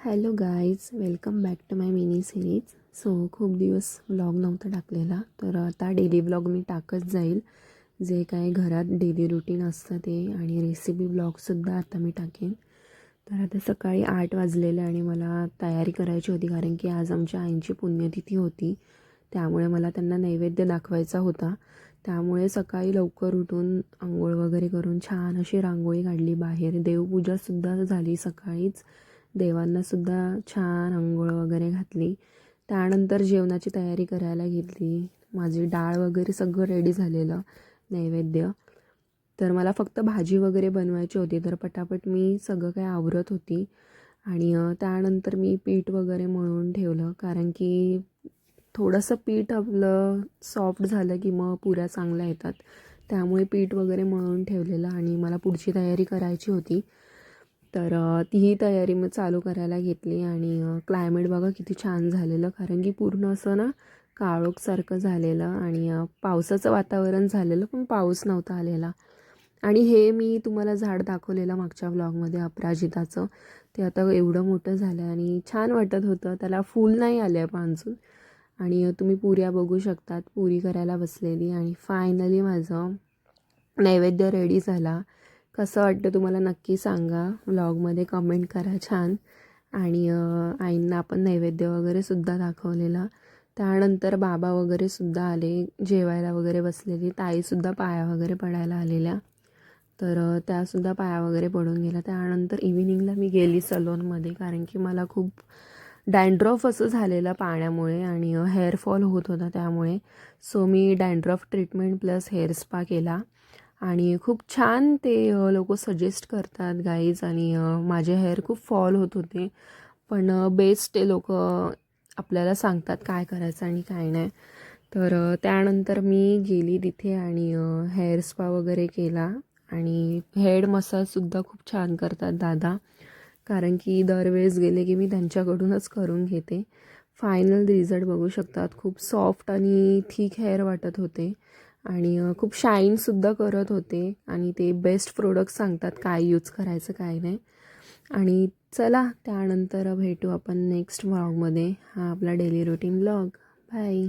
Hello guys, welcome back to my mini series. खूप दिवस vlog नव्हता टाकलेला, तर आता डेली व्लॉग मी टाकत जाईल. जे काय घरात डेली रुटीन असतं ते आणि रेसिपी व्लॉगसुद्धा आता मी टाकेन. तर आता सकाळी 8 वाजलेले आणि मला तयारी करायची होती, कारण की आज आमच्या आईंची पुण्यतिथी होती. त्यामुळे मला त्यांना नैवेद्य दाखवायचा होता. त्यामुळे सकाळी लवकर उठून आंघोळ वगैरे करून छान अशी रांगोळी काढली बाहेर. देवपूजासुद्धा झाली सकाळीच. देवांनासुद्धा छान अंघोळ वगैरे घातली. त्यानंतर जेवणाची तयारी करायला घेतली. माझी डाळ वगैरे सगळं रेडी झालेलं, नैवेद्य. तर मला फक्त भाजी वगैरे बनवायची होती, तर पटापट मी सगळं काही आवरत होती. आणि त्यानंतर मी पीठ वगैरे मळून ठेवलं, कारण की थोडंसं पीठ आपलं सॉफ्ट झालं की मग पुऱ्या चांगल्या येतात. त्यामुळे पीठ वगैरे मळून ठेवलेलं आणि मला पुढची तयारी करायची होती. तर तीही तयारी मग चालू करायला घेतली. आणि क्लायमेट बघा किती छान झालेलं, कारण की पूर्ण असं ना काळोखसारखं झालेलं आणि पावसाचं वातावरण झालेलं, पण पाऊस नव्हता आलेला. आणि हे मी तुम्हाला झाड दाखवलेलं मागच्या व्लॉगमध्ये अपराजिताचं, ते आता एवढं मोठं झालं आणि छान वाटत होतं. त्याला फूल नाही आले आहे पण अजून. आणि तुम्ही पुऱ्या बघू शकतात, पुरी करायला बसलेली. आणि फायनली माझं नैवेद्य रेडी झाला. कसं वाटतं तुम्हाला नक्की सांगा, व्लॉगमध्ये कमेंट करा छान. आणि आईंना आपण नैवेद्य वगैरेसुद्धा दाखवलेला. त्यानंतर बाबा वगैरेसुद्धा आले, जेवायला वगैरे बसलेली. ताईसुद्धा पाया वगैरे पडायला आलेल्या, तर त्यासुद्धा पाया वगैरे पडून गेल्या. त्यानंतर इव्हिनिंगला मी गेली सलोनमध्ये, कारण की मला खूप डॅन्ड्रफ असं झालेलं पाण्यामुळे आणि हेअरफॉल होत होता त्यामुळे. मी dandruff treatment plus hair spa केला. आणि खूप छान ते लोक सजेस्ट करतात गाईज. आणि माझे हेअर खूप फॉल होत होते, पण बेस्ट ते लोक आपल्याला सांगतात काय करायचं आणि काय नाही. तर त्यानंतर मी गेली तिथे आणि हेअर स्पा वगैरे केला. आणि हेड मसाजसुद्धा खूप छान करतात दादा, कारण की दरवेळेस गेले की मी त्यांच्याकडूनच करून घेते. फायनल रिझल्ट बघू शकतात, खूप सॉफ्ट आणि थिक हेअर वाटत होते. आणि खूप शाईनसुद्धा करत होते. आणि ते बेस्ट प्रोडक्ट सांगतात काय यूज करायचं काय नाही. आणि चला, त्यानंतर भेटू आपण नेक्स्ट व्लॉगमध्ये. हा आपला डेली रुटीन व्लॉग. बाय.